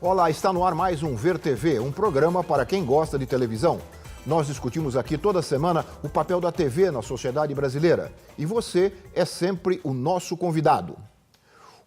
Olá, está no ar mais um Ver TV, um programa para quem gosta de televisão. Nós discutimos aqui toda semana o papel da TV na sociedade brasileira. E você é sempre o nosso convidado.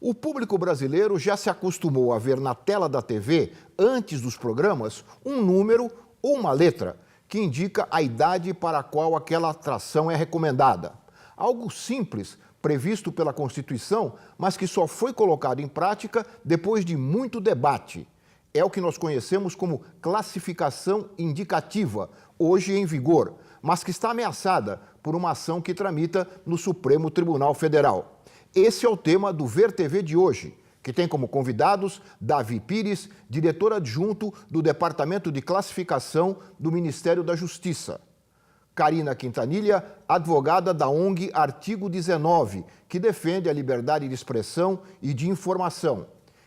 O público brasileiro já se acostumou a ver na tela da TV, antes dos programas, um número ou uma letra que indica a idade para a qual aquela atração é recomendada. Algo simples, previsto pela Constituição, mas que só foi colocado em prática depois de muito debate. É o que nós conhecemos como classificação indicativa, hoje em vigor, mas que está ameaçada por uma ação que tramita no Supremo Tribunal Federal. Esse é o tema do Ver TV de hoje, que tem como convidados Davi Pires, diretor adjunto do Departamento de Classificação do Ministério da Justiça. Karina Quintanilha, advogada da ONG Artigo 19, que defende a liberdade de expressão e de informação.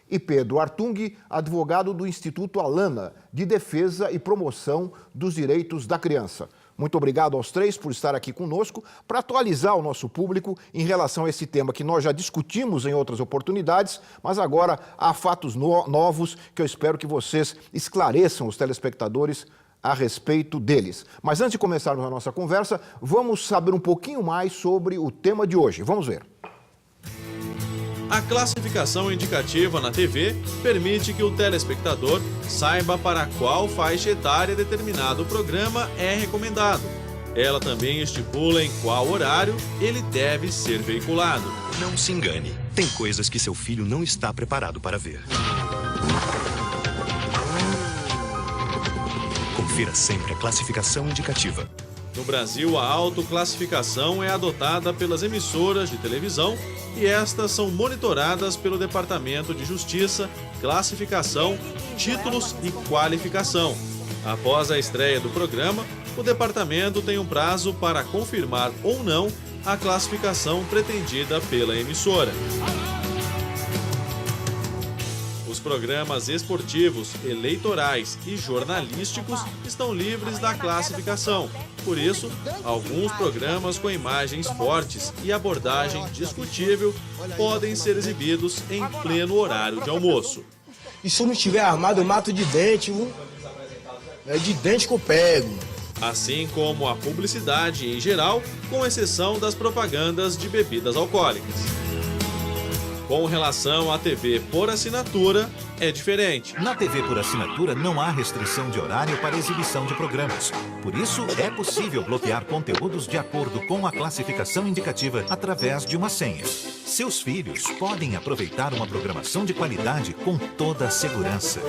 E Pedro Artung, advogado do Instituto Alana, de defesa e promoção dos direitos da criança. Muito obrigado aos três por estar aqui conosco para atualizar o nosso público em relação a esse tema que nós já discutimos em outras oportunidades, mas agora há fatos novos que eu espero que vocês esclareçam os telespectadores a respeito deles. Mas antes de começarmos a nossa conversa, vamos saber um pouquinho mais sobre o tema de hoje. Vamos ver. A classificação indicativa na TV permite que o telespectador saiba para qual faixa etária determinado programa é recomendado. Ela também estipula em qual horário ele deve ser veiculado. Não se engane, tem coisas que seu filho não está preparado para ver. Confira sempre a classificação indicativa. No Brasil, a autoclassificação é adotada pelas emissoras de televisão e estas são monitoradas pelo Departamento de Justiça, Classificação, Títulos e Qualificação. Após a estreia do programa, o departamento tem um prazo para confirmar ou não a classificação pretendida pela emissora. Os programas esportivos, eleitorais e jornalísticos estão livres da classificação. Por isso, alguns programas com imagens fortes e abordagem discutível podem ser exibidos em pleno horário de almoço. E se eu não estiver armado, eu mato de dente, viu? É de dente que eu pego. Assim como a publicidade em geral, com exceção das propagandas de bebidas alcoólicas. Com relação à TV por assinatura, é diferente. Na TV por assinatura não há restrição de horário para exibição de programas. Por isso, é possível bloquear conteúdos de acordo com a classificação indicativa através de uma senha. Seus filhos podem aproveitar uma programação de qualidade com toda a segurança.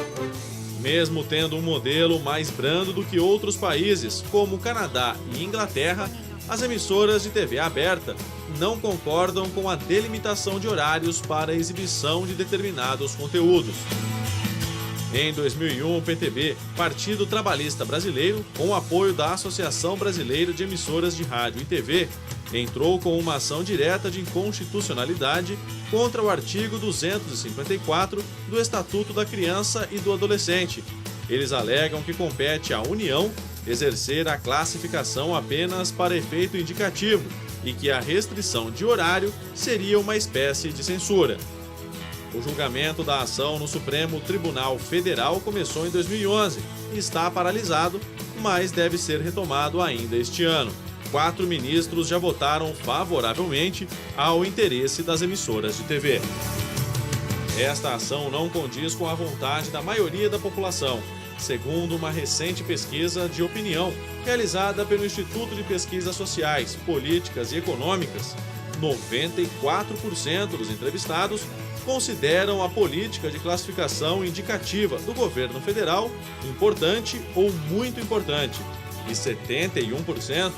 Mesmo tendo um modelo mais brando do que outros países, como Canadá e Inglaterra, as emissoras de TV aberta não concordam com a delimitação de horários para a exibição de determinados conteúdos. Em 2001, o PTB, Partido Trabalhista Brasileiro, com o apoio da Associação Brasileira de Emissoras de Rádio e TV, entrou com uma ação direta de inconstitucionalidade contra o artigo 254 do Estatuto da Criança e do Adolescente. Eles alegam que compete à União exercer a classificação apenas para efeito indicativo e que a restrição de horário seria uma espécie de censura. O julgamento da ação no Supremo Tribunal Federal começou em 2011 e está paralisado, mas deve ser retomado ainda este ano. 4 ministros já votaram favoravelmente ao interesse das emissoras de TV. Esta ação não condiz com a vontade da maioria da população, segundo uma recente pesquisa de opinião realizada pelo Instituto de Pesquisas Sociais, Políticas e Econômicas. 94% dos entrevistados consideram a política de classificação indicativa do governo federal importante ou muito importante, e 71%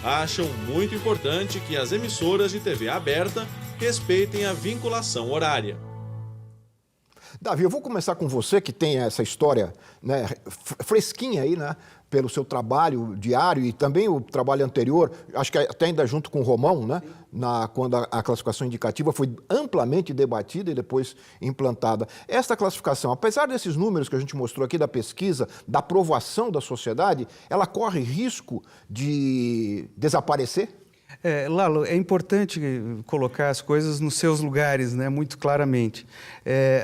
acham muito importante que as emissoras de TV aberta respeitem a vinculação horária. Davi, eu vou começar com você, que tem essa história, né, fresquinha aí, né, pelo seu trabalho diário e também o trabalho anterior, acho que até ainda junto com o Romão, né, quando a classificação indicativa foi amplamente debatida e depois implantada. Esta classificação, apesar desses números que a gente mostrou aqui da pesquisa, da aprovação da sociedade, ela corre risco de desaparecer? Lalo, é importante colocar as coisas nos seus lugares, né, muito claramente.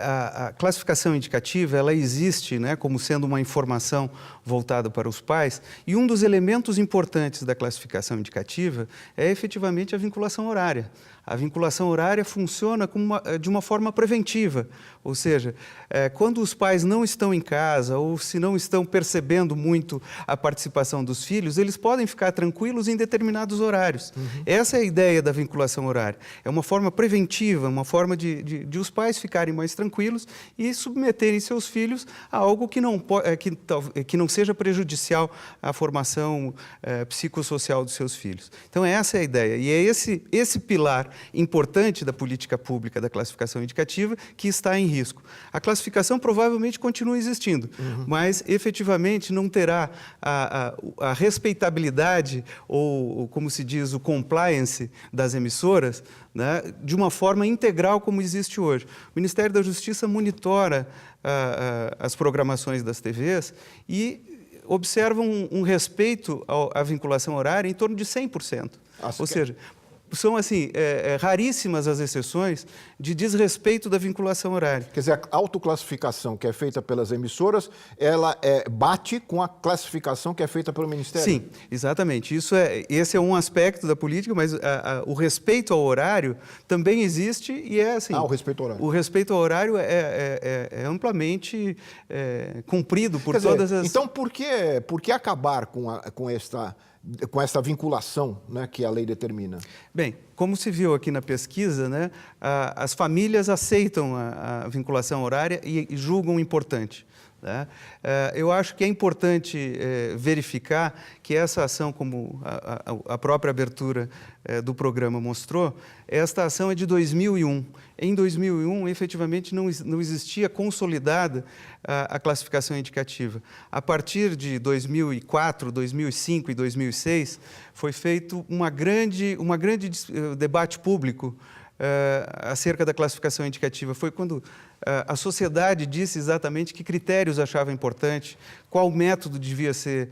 A classificação indicativa, ela existe, né, como sendo uma informação voltada para os pais, e um dos elementos importantes da classificação indicativa é efetivamente a vinculação horária. A vinculação horária funciona de uma forma preventiva, ou seja, quando os pais não estão em casa ou se não estão percebendo muito a participação dos filhos, eles podem ficar tranquilos em determinados horários. Essa é a ideia da vinculação horária. É uma forma preventiva, uma forma de os pais ficarem mais tranquilos e submeterem seus filhos a algo que não seja prejudicial à formação psicossocial dos seus filhos. Então, essa é a ideia. E é esse pilar importante da política pública da classificação indicativa que está em risco. A classificação provavelmente continua existindo, mas efetivamente não terá a respeitabilidade ou, como se diz, o compliance das emissoras, né, de uma forma integral como existe hoje. O Ministério da Justiça monitora as programações das TVs e observa um respeito à vinculação horária em torno de 100%. Ou seja, são assim, raríssimas as exceções de desrespeito da vinculação horária. Quer dizer, a autoclassificação que é feita pelas emissoras, ela bate com a classificação que é feita pelo Ministério? Sim, exatamente. Esse é um aspecto da política, mas o respeito ao horário também existe e é assim... o respeito ao horário. O respeito ao horário é amplamente cumprido por todas as... Então, por que acabar com essa vinculação, né, que a lei determina? Bem, como se viu aqui na pesquisa, né, as famílias aceitam a vinculação horária e julgam importante. Né? Eu acho que é importante verificar que essa ação, como a própria abertura do programa mostrou, esta ação é de 2001. Em 2001, efetivamente, não existia consolidada a classificação indicativa. A partir de 2004, 2005 e 2006, foi feito uma grande debate público acerca da classificação indicativa. Foi quando a sociedade disse exatamente que critérios achava importante, qual método devia ser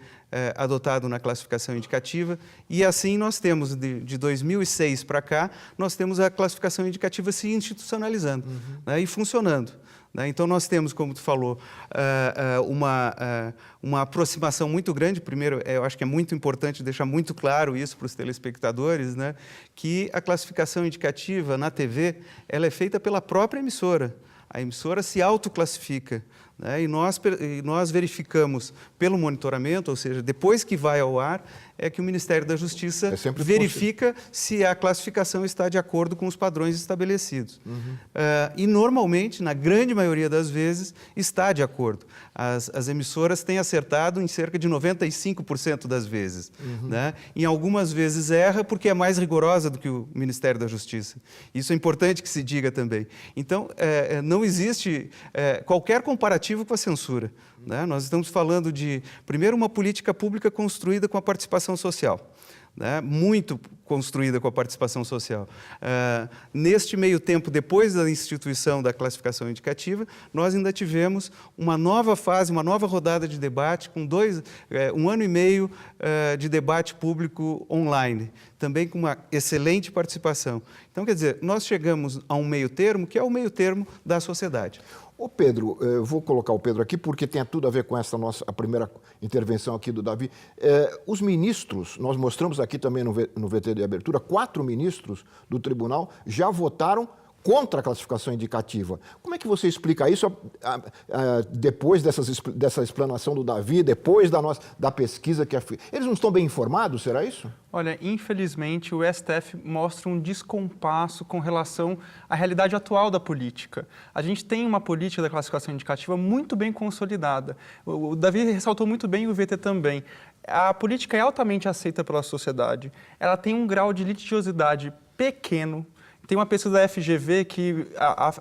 adotado na classificação indicativa, e assim nós temos, de 2006 para cá, nós temos a classificação indicativa se institucionalizando, né, e funcionando. Então, nós temos, como tu falou, uma aproximação muito grande. Primeiro, eu acho que é muito importante deixar muito claro isso para os telespectadores, né, que a classificação indicativa na TV ela é feita pela própria emissora. A emissora se autoclassifica, né, e nós verificamos pelo monitoramento, ou seja, depois que vai ao ar, é que o Ministério da Justiça verifica se a classificação está de acordo com os padrões estabelecidos. E, normalmente, na grande maioria das vezes, está de acordo. As emissoras têm acertado em cerca de 95% das vezes. Né? Em algumas vezes erra porque é mais rigorosa do que o Ministério da Justiça. Isso é importante que se diga também. Então, não existe qualquer comparativo com a censura. Né? Nós estamos falando de, primeiro, uma política pública construída com a participação social, né? Muito construída com a participação social. Neste meio tempo, depois da instituição da classificação indicativa, nós ainda tivemos uma nova fase, uma nova rodada de debate, com 1 ano e meio de debate público online, também com uma excelente participação. Então, quer dizer, nós chegamos a um meio termo, que é o meio termo da sociedade. Ô Pedro, eu vou colocar o Pedro aqui porque tem tudo a ver com a primeira intervenção aqui do Davi. Os ministros, nós mostramos aqui também no VT de abertura, 4 ministros do tribunal já votaram contra a classificação indicativa. Como é que você explica isso depois dessa explanação do Davi, depois da pesquisa que eles não estão bem informados, será isso? Olha, infelizmente o STF mostra um descompasso com relação à realidade atual da política. A gente tem uma política da classificação indicativa muito bem consolidada. O Davi ressaltou muito bem e o VT também. A política é altamente aceita pela sociedade. Ela tem um grau de litigiosidade pequeno. Tem uma pesquisa da FGV que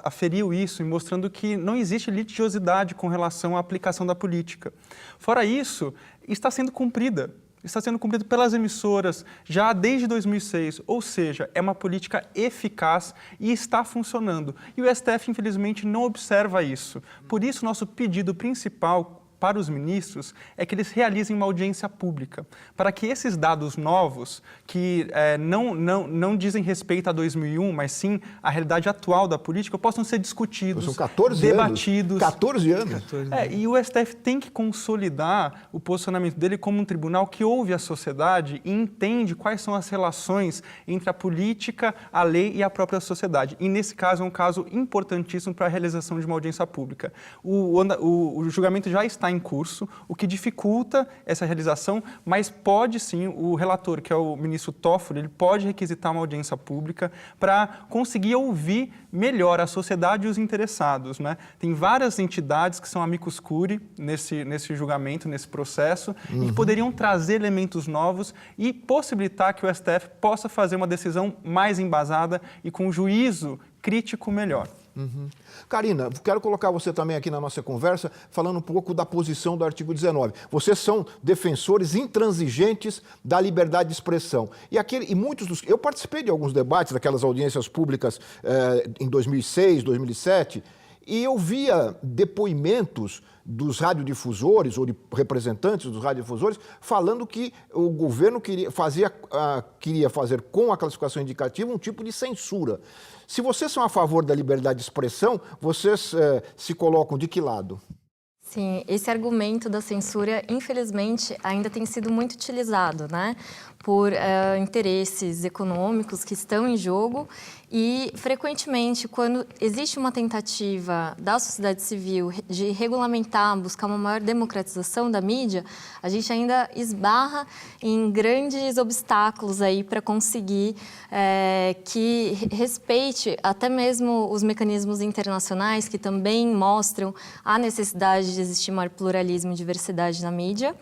aferiu isso, mostrando que não existe litigiosidade com relação à aplicação da política. Fora isso, está sendo cumprida pelas emissoras já desde 2006, ou seja, é uma política eficaz e está funcionando. E o STF, infelizmente, não observa isso. Por isso, nosso pedido principal para os ministros é que eles realizem uma audiência pública, para que esses dados novos, que não dizem respeito a 2001, mas sim a realidade atual da política, possam ser discutidos, são 14 debatidos. 14 anos. E o STF tem que consolidar o posicionamento dele como um tribunal que ouve a sociedade e entende quais são as relações entre a política, a lei e a própria sociedade. E nesse caso é um caso importantíssimo para a realização de uma audiência pública. O julgamento já está em curso, o que dificulta essa realização, mas pode sim, o relator, que é o ministro Toffoli, ele pode requisitar uma audiência pública para conseguir ouvir melhor a sociedade e os interessados, né? Tem várias entidades que são amicus curiae nesse julgamento, nesse processo, e que poderiam trazer elementos novos e possibilitar que o STF possa fazer uma decisão mais embasada e com juízo crítico melhor. Karina, quero colocar você também aqui na nossa conversa, falando um pouco da posição do artigo 19. Vocês são defensores intransigentes da liberdade de expressão. Eu participei de alguns debates, daquelas audiências públicas em 2006, 2007, e eu via depoimentos dos radiodifusores ou de representantes dos radiodifusores falando que o governo queria fazer com a classificação indicativa um tipo de censura. Se vocês são a favor da liberdade de expressão, vocês se colocam de que lado? Sim, esse argumento da censura, infelizmente, ainda tem sido muito utilizado, né, por interesses econômicos que estão em jogo e, frequentemente, quando existe uma tentativa da sociedade civil de regulamentar, buscar uma maior democratização da mídia, a gente ainda esbarra em grandes obstáculos aí para conseguir que respeite até mesmo os mecanismos internacionais que também mostram a necessidade de existir maior pluralismo e diversidade na mídia.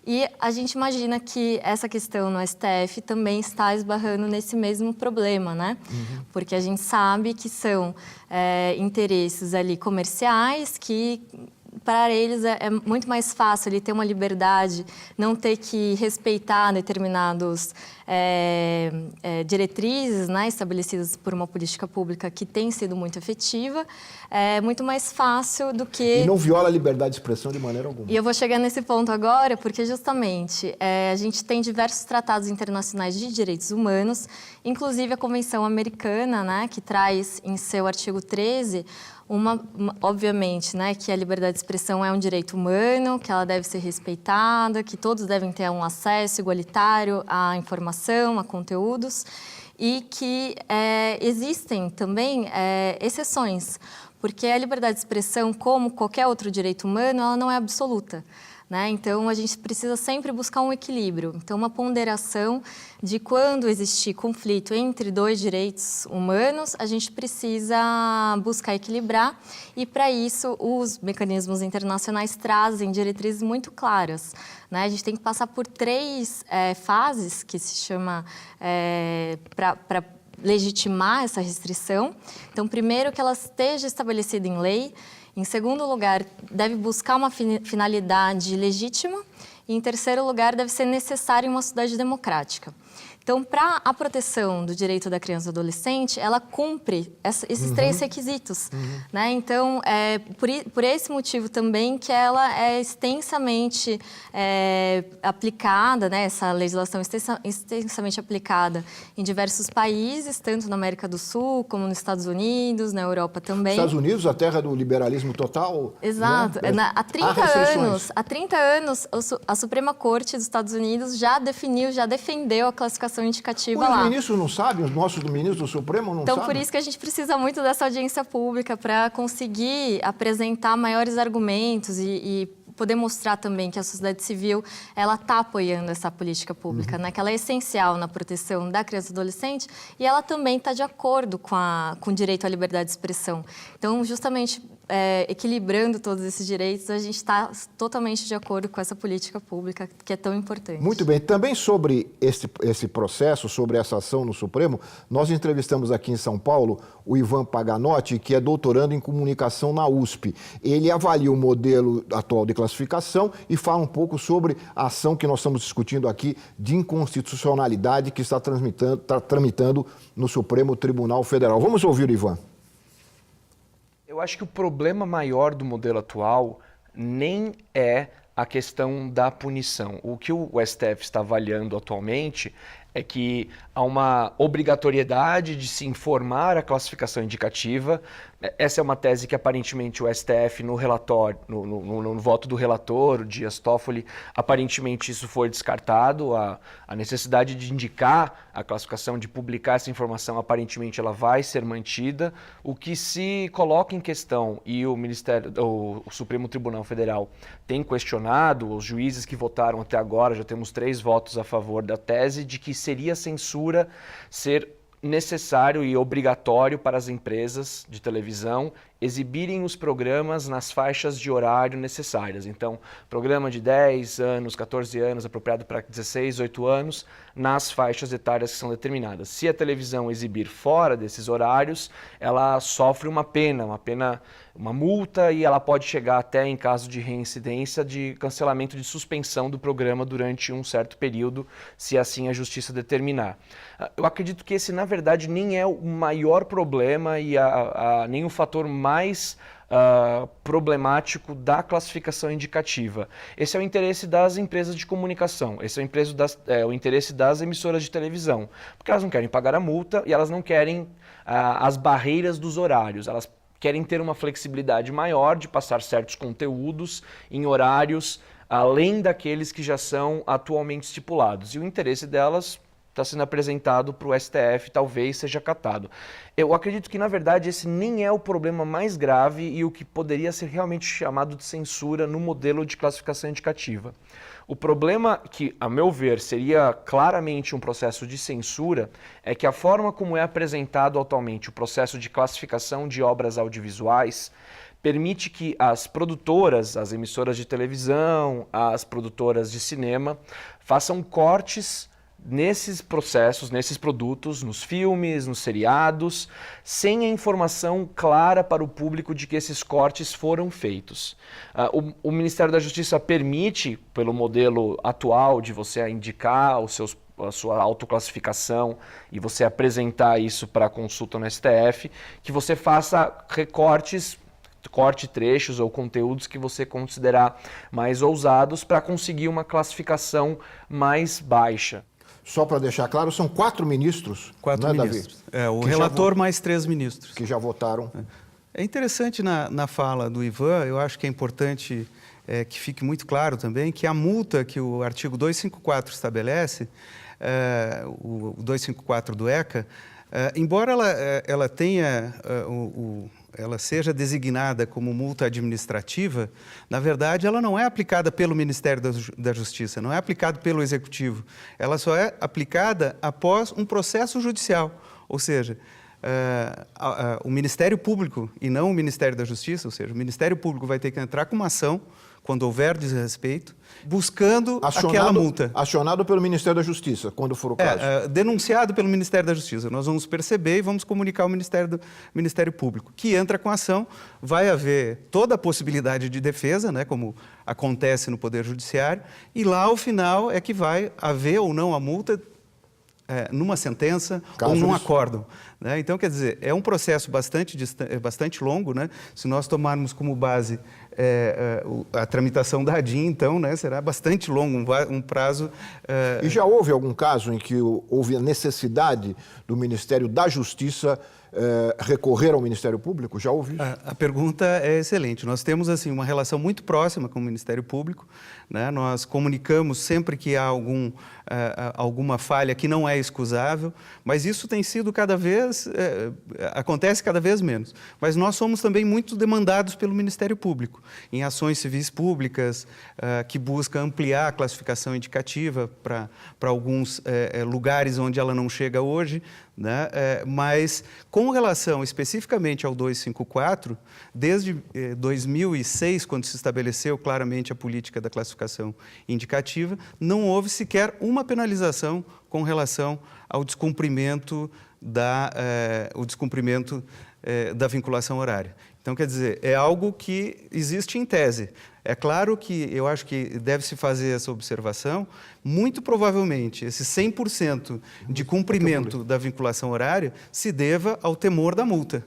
E a gente imagina que essa questão no STF também está esbarrando nesse mesmo problema, né? Porque a gente sabe que são interesses ali comerciais que, para eles, é muito mais fácil ele ter uma liberdade, não ter que respeitar determinados diretrizes, né, estabelecidas por uma política pública que tem sido muito efetiva, é muito mais fácil do que... E não viola a liberdade de expressão de maneira alguma. E eu vou chegar nesse ponto agora, porque justamente a gente tem diversos tratados internacionais de direitos humanos, inclusive a Convenção Americana, né, que traz em seu artigo 13 obviamente, né, que a liberdade de expressão é um direito humano, que ela deve ser respeitada, que todos devem ter um acesso igualitário à informação, a conteúdos, e que existem também exceções, porque a liberdade de expressão, como qualquer outro direito humano, ela não é absoluta, né? Então, a gente precisa sempre buscar um equilíbrio. Então, uma ponderação de quando existir conflito entre dois direitos humanos, a gente precisa buscar equilibrar e, para isso, os mecanismos internacionais trazem diretrizes muito claras, né? A gente tem que passar por 3 fases, que se chama para legitimar essa restrição. Então, primeiro, que ela esteja estabelecida em lei. Em segundo lugar, deve buscar uma finalidade legítima. E, em terceiro lugar, deve ser necessária em uma sociedade democrática. Então, para a proteção do direito da criança e do adolescente, ela cumpre esses 3 requisitos, né? Então, por esse motivo também que ela é extensamente aplicada, né? Essa legislação extensamente aplicada em diversos países, tanto na América do Sul, como nos Estados Unidos, na Europa também. Estados Unidos, a terra do liberalismo total. Exato. Né? Há 30 anos, a Suprema Corte dos Estados Unidos já defendeu a classificação indicativa lá. Os ministros não sabem, os nossos ministros do Supremo não sabem. Então, por isso que a gente precisa muito dessa audiência pública para conseguir apresentar maiores argumentos e poder mostrar também que a sociedade civil ela está apoiando essa política pública, né? Que ela é essencial na proteção da criança e do adolescente e ela também está de acordo com o direito à liberdade de expressão. Então, justamente equilibrando todos esses direitos, a gente está totalmente de acordo com essa política pública que é tão importante. Muito bem. Também sobre esse processo, sobre essa ação no Supremo, nós entrevistamos aqui em São Paulo o Ivan Paganotti, que é doutorando em comunicação na USP. Ele avalia o modelo atual de classificação e fala um pouco sobre a ação que nós estamos discutindo aqui de inconstitucionalidade que está tramitando no Supremo Tribunal Federal. Vamos ouvir o Ivan. Eu acho que o problema maior do modelo atual nem é a questão da punição. O que o STF está avaliando atualmente é que há uma obrigatoriedade de se informar a classificação indicativa. Essa é uma tese que aparentemente o STF no relatório, no voto do relator, o Dias Toffoli, aparentemente isso foi descartado. A necessidade de indicar a classificação, de publicar essa informação, aparentemente ela vai ser mantida. O que se coloca em questão, e o Supremo Tribunal Federal tem questionado, os juízes que votaram até agora, já temos 3 votos a favor da tese, de que seria censura ser necessário e obrigatório para as empresas de televisão exibirem os programas nas faixas de horário necessárias. Então, programa de 10 anos, 14 anos, apropriado para 16, 18 anos, nas faixas etárias que são determinadas. Se a televisão exibir fora desses horários, ela sofre uma multa, e ela pode chegar até, em caso de reincidência, de cancelamento de suspensão do programa durante um certo período, se assim a justiça determinar. Eu acredito que esse, na verdade, nem é o maior problema e nem o fator mais problemático da classificação indicativa. Esse é o interesse das empresas de comunicação, esse é o interesse das emissoras de televisão, porque elas não querem pagar a multa e elas não querem as barreiras dos horários, elas querem ter uma flexibilidade maior de passar certos conteúdos em horários além daqueles que já são atualmente estipulados. E o interesse delas está sendo apresentado para o STF, talvez seja acatado. Eu acredito que, na verdade, esse nem é o problema mais grave e o que poderia ser realmente chamado de censura no modelo de classificação indicativa. O problema que, a meu ver, seria claramente um processo de censura é que a forma como é apresentado atualmente o processo de classificação de obras audiovisuais permite que as produtoras, as emissoras de televisão, as produtoras de cinema, façam cortes nesses processos, nesses produtos, nos filmes, nos seriados, sem a informação clara para o público de que esses cortes foram feitos. O Ministério da Justiça permite, pelo modelo atual de você indicar a sua autoclassificação e você apresentar isso para consulta no STF, que você faça corte trechos ou conteúdos que você considerar mais ousados para conseguir uma classificação mais baixa. Só para deixar claro, são 4 ministros, 4 não é, ministros. Davi? O relator mais 3 ministros. Que já votaram. É interessante na fala do Ivan, eu acho que é importante que fique muito claro também que a multa que o artigo 254 estabelece, o 254 do ECA, embora ela tenha ela seja designada como multa administrativa, na verdade ela não é aplicada pelo Ministério da Justiça, não é aplicada pelo Executivo. Ela só é aplicada após um processo judicial, ou seja, o Ministério Público e não o Ministério da Justiça, ou seja, o Ministério Público vai ter que entrar com uma ação, quando houver desrespeito, buscando aquela multa. Acionado pelo Ministério da Justiça, quando for o caso. Denunciado pelo Ministério da Justiça. Nós vamos perceber e vamos comunicar ao Ministério Público, que entra com a ação. Vai haver toda a possibilidade de defesa, né, como acontece no Poder Judiciário, e lá, ao final, é que vai haver ou não a multa numa sentença ou num acórdão. Né? Então, quer dizer, é um processo bastante longo, né? Se nós tomarmos como base a tramitação da ADIM, então, né, será bastante longo, um prazo... E já houve algum caso em que houve a necessidade do Ministério da Justiça recorrer ao Ministério Público? Já houve isso? A pergunta é excelente. Nós temos assim uma relação muito próxima com o Ministério Público, né? Nós comunicamos sempre que há alguma falha que não é excusável, mas isso tem sido acontece cada vez menos. Mas nós somos também muito demandados pelo Ministério Público, em ações civis públicas que buscam ampliar a classificação indicativa para alguns lugares onde ela não chega hoje, né? Mas com relação especificamente ao 254, desde 2006, quando se estabeleceu claramente a política da classificação indicativa, não houve sequer uma penalização com relação ao descumprimento o descumprimento da vinculação horária. Então, quer dizer, é algo que existe em tese. É claro que eu acho que deve-se fazer essa observação. Muito provavelmente, esse 100% de cumprimento da vinculação horária se deva ao temor da multa.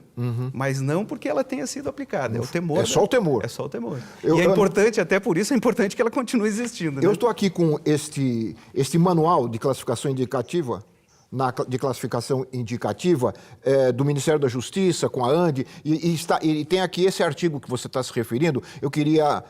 Mas não porque ela tenha sido aplicada. É o temor. É só o temor. É só o temor. E é importante, até por isso, é importante que ela continue existindo. Eu estou aqui com este manual de classificação indicativa, de classificação indicativa do Ministério da Justiça, com a ANDI, e tem aqui esse artigo que você está se referindo. Eu queria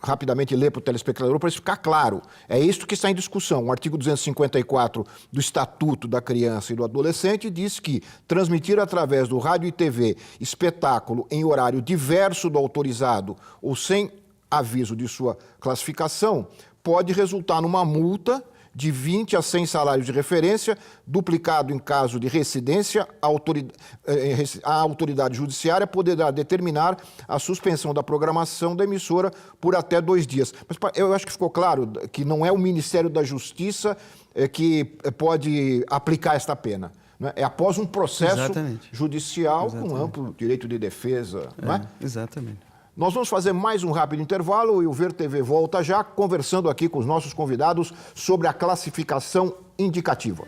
rapidamente ler para o telespectador para isso ficar claro. É isso que está em discussão. O artigo 254 do Estatuto da Criança e do Adolescente diz que transmitir através do rádio e TV espetáculo em horário diverso do autorizado ou sem aviso de sua classificação pode resultar numa multa de 20 a 100 salários de referência, duplicado em caso de residência. A autoridade judiciária poderá determinar a suspensão da programação da emissora por até 2 dias. Mas eu acho que ficou claro que não é o Ministério da Justiça que pode aplicar esta pena. Né? É após um processo judicial com amplo direito de defesa. Não é? Exatamente. Nós vamos fazer mais um rápido intervalo e o Ver TV volta já, conversando aqui com os nossos convidados sobre a classificação indicativa.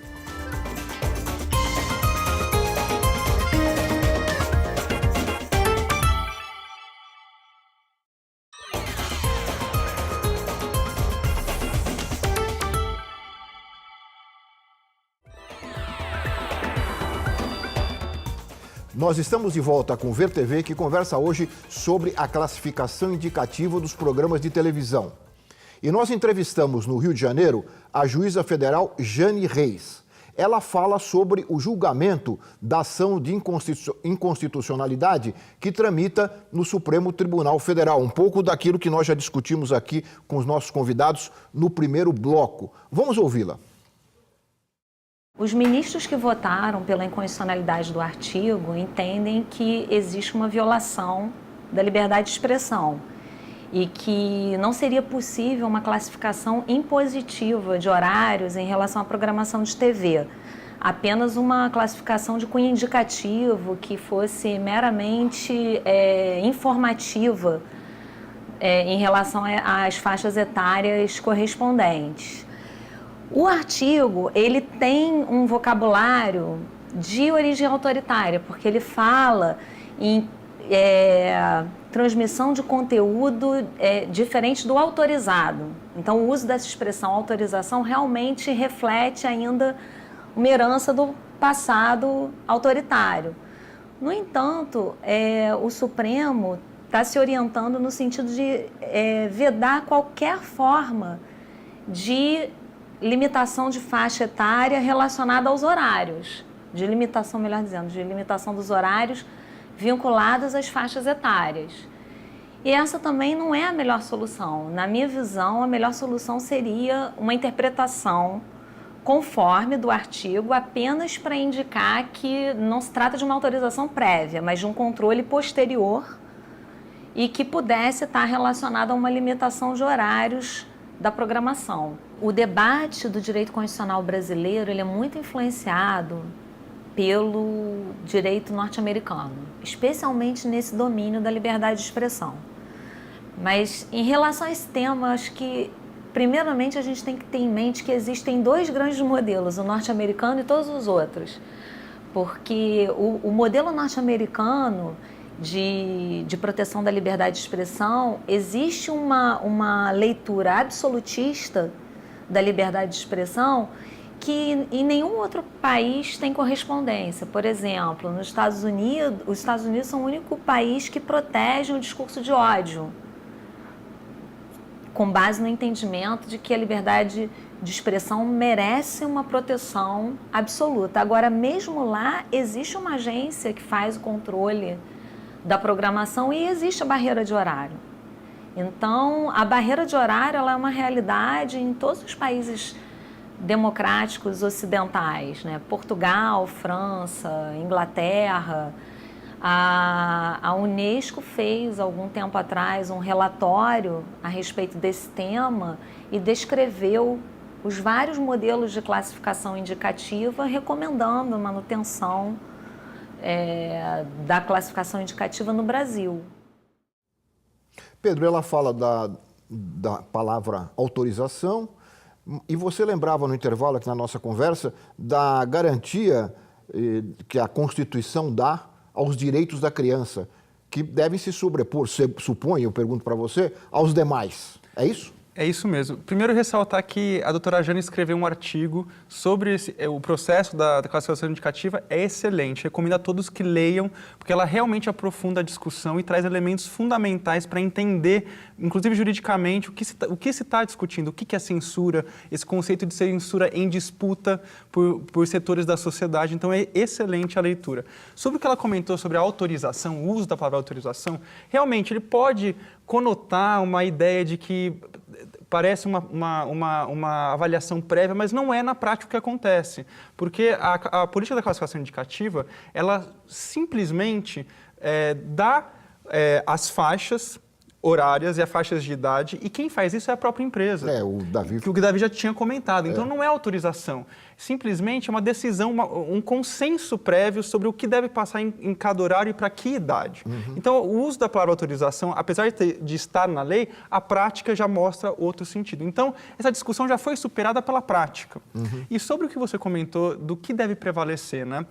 Nós estamos de volta com o Ver TV, que conversa hoje sobre a classificação indicativa dos programas de televisão. E nós entrevistamos no Rio de Janeiro a juíza federal Jane Reis. Ela fala sobre o julgamento da ação de inconstitucionalidade que tramita no Supremo Tribunal Federal. Um pouco daquilo que nós já discutimos aqui com os nossos convidados no primeiro bloco. Vamos ouvi-la. Os ministros que votaram pela inconstitucionalidade do artigo entendem que existe uma violação da liberdade de expressão e que não seria possível uma classificação impositiva de horários em relação à programação de TV. Apenas uma classificação de cunho indicativo que fosse meramente informativa em relação às faixas etárias correspondentes. O artigo, ele tem um vocabulário de origem autoritária, porque ele fala em transmissão de conteúdo diferente do autorizado. Então, o uso dessa expressão autorização realmente reflete ainda uma herança do passado autoritário. No entanto, o Supremo está se orientando no sentido de vedar qualquer forma de limitação de faixa etária relacionada aos horários, de limitação, melhor dizendo, de limitação dos horários vinculados às faixas etárias. E essa também não é a melhor solução. Na minha visão, a melhor solução seria uma interpretação conforme do artigo, apenas para indicar que não se trata de uma autorização prévia, mas de um controle posterior e que pudesse estar relacionado a uma limitação de horários da programação. O debate do direito constitucional brasileiro ele é muito influenciado pelo direito norte-americano, especialmente nesse domínio da liberdade de expressão. Mas em relação a esse tema, acho que primeiramente a gente tem que ter em mente que existem 2 grandes modelos, o norte-americano e todos os outros. Porque o modelo norte-americano de proteção da liberdade de expressão, existe uma leitura absolutista da liberdade de expressão que em nenhum outro país tem correspondência. Por exemplo, nos Estados Unidos, os Estados Unidos são o único país que protege o discurso de ódio, com base no entendimento de que a liberdade de expressão merece uma proteção absoluta. Agora, mesmo lá, existe uma agência que faz o controle da programação e existe a barreira de horário. Então, a barreira de horário ela é uma realidade em todos os países democráticos ocidentais, né? Portugal, França, Inglaterra. A Unesco fez, algum tempo atrás, um relatório a respeito desse tema e descreveu os vários modelos de classificação indicativa, recomendando a manutenção da classificação indicativa no Brasil. Pedro, ela fala da palavra autorização, e você lembrava no intervalo aqui na nossa conversa da garantia que a Constituição dá aos direitos da criança, que devem se sobrepor, suponho, eu pergunto para você, aos demais. É isso? É isso mesmo. Primeiro, ressaltar que a doutora Jane escreveu um artigo sobre o processo da classificação indicativa, é excelente. Recomendo a todos que leiam, porque ela realmente aprofunda a discussão e traz elementos fundamentais para entender, inclusive juridicamente, o que se está discutindo, o que é censura, esse conceito de censura em disputa por setores da sociedade. Então, é excelente a leitura. Sobre o que ela comentou sobre a autorização, o uso da palavra autorização, realmente ele pode conotar uma ideia de que parece uma avaliação prévia, mas não é na prática o que acontece, porque a política da classificação indicativa, ela simplesmente dá as faixas horárias e as faixas de idade, e quem faz isso é a própria empresa. O Davi. Que o Davi já tinha comentado. Então, não é autorização. Simplesmente é uma decisão, um consenso prévio sobre o que deve passar em cada horário e para que idade. Então, o uso da palavra autorização, apesar de estar na lei, a prática já mostra outro sentido. Então, essa discussão já foi superada pela prática. E sobre o que você comentou do que deve prevalecer, né?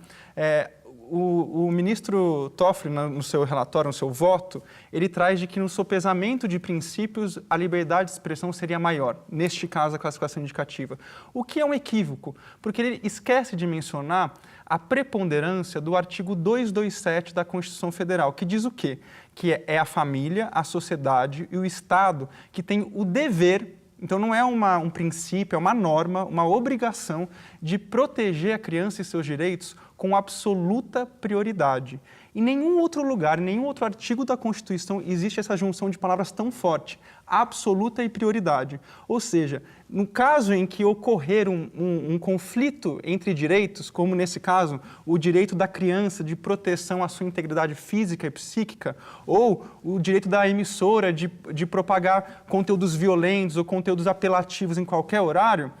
O ministro Toffoli, no seu relatório, no seu voto, ele traz de que no sopesamento de princípios a liberdade de expressão seria maior, neste caso a classificação indicativa, o que é um equívoco, porque ele esquece de mencionar a preponderância do artigo 227 da Constituição Federal, que diz o quê? Que é a família, a sociedade e o Estado que tem o dever. Então, não é um princípio, é uma norma, uma obrigação de proteger a criança e seus direitos com absoluta prioridade. Em nenhum outro lugar, em nenhum outro artigo da Constituição existe essa junção de palavras tão forte, absoluta e prioridade. Ou seja, no caso em que ocorrer um conflito entre direitos, como nesse caso, o direito da criança de proteção à sua integridade física e psíquica, ou o direito da emissora de propagar conteúdos violentos ou conteúdos apelativos em qualquer horário,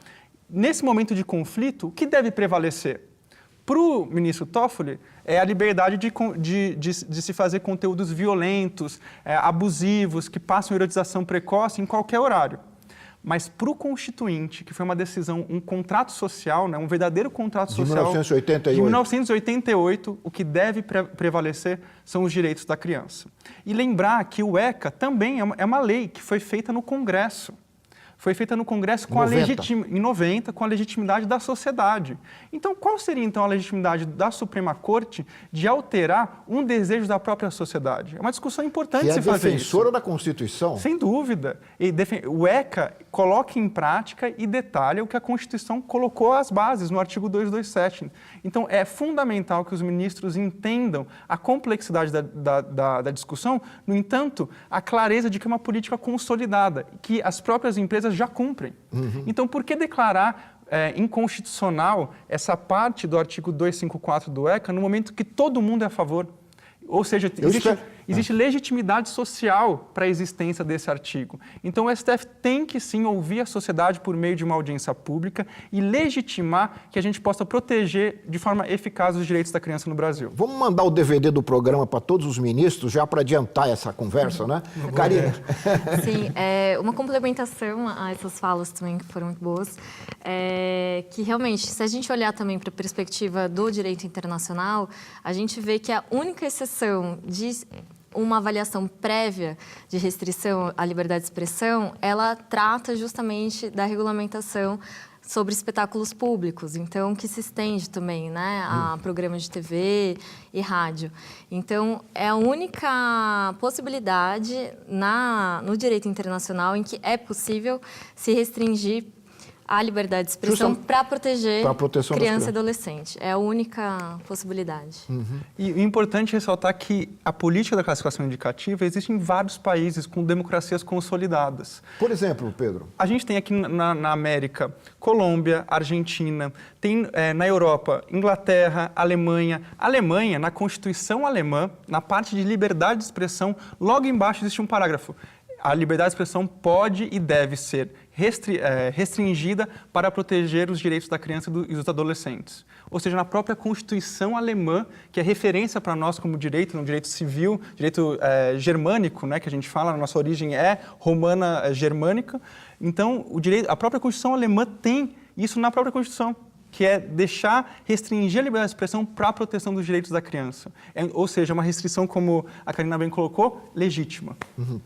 nesse momento de conflito, o que deve prevalecer? Para o ministro Toffoli, é a liberdade de se fazer conteúdos violentos, abusivos, que passam erotização precoce em qualquer horário. Mas para o Constituinte, que foi uma decisão, um contrato social, né, um verdadeiro contrato social... De 1988, o que deve prevalecer são os direitos da criança. E lembrar que o ECA também é uma lei que foi feita no Congresso. Foi feita no Congresso em 90, com a legitimidade da sociedade. Então, qual seria, então, a legitimidade da Suprema Corte de alterar um desejo da própria sociedade? É uma discussão importante se fazer isso. Que é defensora da Constituição. Sem dúvida. O ECA coloca em prática e detalha o que a Constituição colocou às bases no artigo 227. Então, é fundamental que os ministros entendam a complexidade da discussão, no entanto, a clareza de que é uma política consolidada, que as próprias empresas já cumprem. Então, por que declarar inconstitucional essa parte do artigo 254 do ECA no momento que todo mundo é a favor? Ou seja, existe legitimidade social para a existência desse artigo. Então, o STF tem que, sim, ouvir a sociedade por meio de uma audiência pública e legitimar que a gente possa proteger de forma eficaz os direitos da criança no Brasil. Vamos mandar o DVD do programa para todos os ministros, já para adiantar essa conversa, né? Karina. Sim, uma complementação a essas falas também, que foram muito boas, que realmente, se a gente olhar também para a perspectiva do direito internacional, a gente vê que a única exceção de uma avaliação prévia de restrição à liberdade de expressão, ela trata justamente da regulamentação sobre espetáculos públicos, então que se estende também, né, a programas de TV e rádio. Então, é a única possibilidade no direito internacional em que é possível se restringir a liberdade de expressão para proteger criança e adolescente. É a única possibilidade. E é importante ressaltar que a política da classificação indicativa existe em vários países com democracias consolidadas. Por exemplo, Pedro? A gente tem aqui na América, Colômbia, Argentina, tem na Europa, Inglaterra, Alemanha. Alemanha, na Constituição alemã, na parte de liberdade de expressão, logo embaixo existe um parágrafo. A liberdade de expressão pode e deve ser restringida para proteger os direitos da criança e dos adolescentes. Ou seja, na própria Constituição alemã, que é referência para nós como direito, no direito civil, direito germânico, né, que a gente fala, a nossa origem é romana germânica. Então, a própria Constituição alemã tem isso na própria Constituição, que é restringir a liberdade de expressão para a proteção dos direitos da criança. Ou seja, uma restrição, como a Karina bem colocou, legítima.